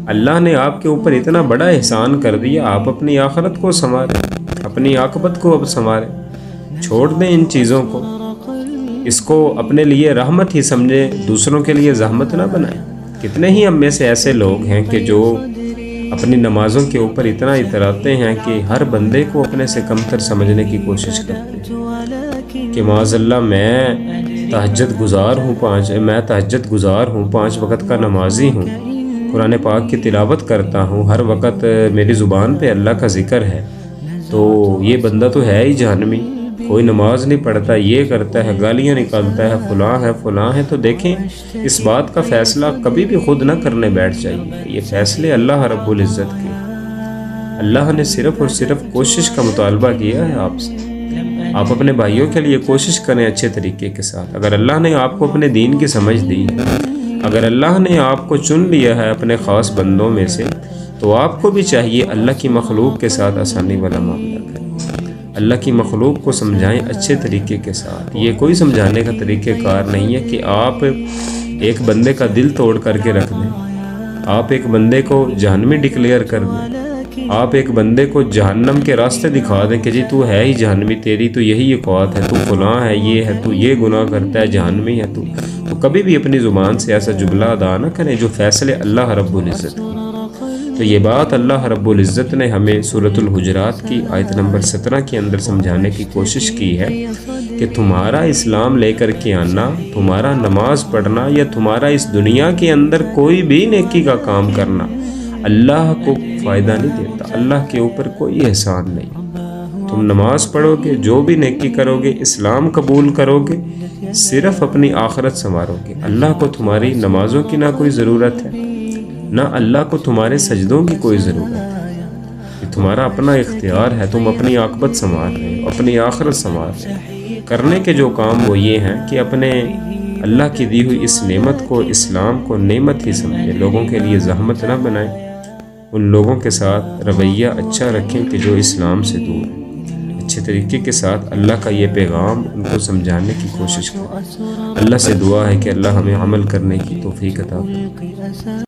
اللہ نے آپ کے اوپر اتنا بڑا احسان کر دیا، آپ اپنی آخرت کو سنواریں، اپنی عاقبت کو اب سنواریں، چھوڑ دیں ان چیزوں کو، اس کو اپنے لیے رحمت ہی سمجھیں، دوسروں کے لیے زحمت نہ بنائیں۔ کتنے ہی ہم میں سے ایسے لوگ ہیں کہ جو اپنی نمازوں کے اوپر اتنا اتراتے ہیں کہ ہر بندے کو اپنے سے کمتر سمجھنے کی کوشش کرتے ہیں کہ معاذ اللہ میں تہجد گزار ہوں، 5 وقت کا نمازی ہوں، قرآن پاک کی تلاوت کرتا ہوں، ہر وقت میری زبان پہ اللہ کا ذکر ہے، تو یہ بندہ تو ہے ہی جہنمی، کوئی نماز نہیں پڑھتا، یہ کرتا ہے، گالیاں نکالتا ہے، فلاں ہے۔ تو دیکھیں اس بات کا فیصلہ کبھی بھی خود نہ کرنے بیٹھ جائیے، یہ فیصلے اللہ رب العزت کے۔ اللہ نے صرف اور صرف کوشش کا مطالبہ کیا ہے آپ سے، آپ اپنے بھائیوں کے لیے کوشش کریں اچھے طریقے کے ساتھ۔ اگر اللہ نے آپ کو اپنے دین کی سمجھ دی، اگر اللہ نے آپ کو چن لیا ہے اپنے خاص بندوں میں سے، تو آپ کو بھی چاہیے اللہ کی مخلوق کے ساتھ آسانی والا معاملہ کریں، اللہ کی مخلوق کو سمجھائیں اچھے طریقے کے ساتھ۔ یہ کوئی سمجھانے کا طریقہ کار نہیں ہے کہ آپ ایک بندے کا دل توڑ کر کے رکھ دیں، آپ ایک بندے کو جہنمی ڈکلیئر کر دیں، آپ ایک بندے کو جہنم کے راستے دکھا دیں کہ جی تو ہے ہی جہنمی، تیری تو یہی اوقات ہے، تو فلاں ہے، یہ ہے، تو یہ گناہ کرتا ہے، جہنمی ہے تو کبھی بھی اپنی زبان سے ایسا جملہ ادا نہ کریں جو فیصلے اللہ رب العزت کی۔ تو یہ بات اللہ رب العزت نے ہمیں سورۃ الحجرات کی آیت نمبر 17 کے اندر سمجھانے کی کوشش کی ہے کہ تمہارا اسلام لے کر کے آنا، تمہارا نماز پڑھنا یا تمہارا اس دنیا کے اندر کوئی بھی نیکی کا کام کرنا اللہ کو فائدہ نہیں دیتا، اللہ کے اوپر کوئی احسان نہیں۔ تم نماز پڑھو گے، جو بھی نیکی کرو گے، اسلام قبول کرو گے، صرف اپنی آخرت سنوارو گے۔ اللہ کو تمہاری نمازوں کی نہ کوئی ضرورت ہے، نہ اللہ کو تمہارے سجدوں کی کوئی ضرورت ہے، یہ تمہارا اپنا اختیار ہے، تم اپنی عاقبت سنوار رہے ہو، اپنی آخرت سنوار رہے ہو۔ کرنے کے جو کام وہ یہ ہیں کہ اپنے اللہ کی دی ہوئی اس نعمت کو، اسلام کو نعمت ہی سمجھیں، لوگوں کے لیے زحمت نہ بنائیں، ان لوگوں کے ساتھ رویہ اچھا رکھیں کہ جو اسلام سے دور ہیں، اچھے طریقے کے ساتھ اللہ کا یہ پیغام ان کو سمجھانے کی کوشش کریں۔ اللہ سے دعا ہے کہ اللہ ہمیں عمل کرنے کی توفیق عطا فرمائے۔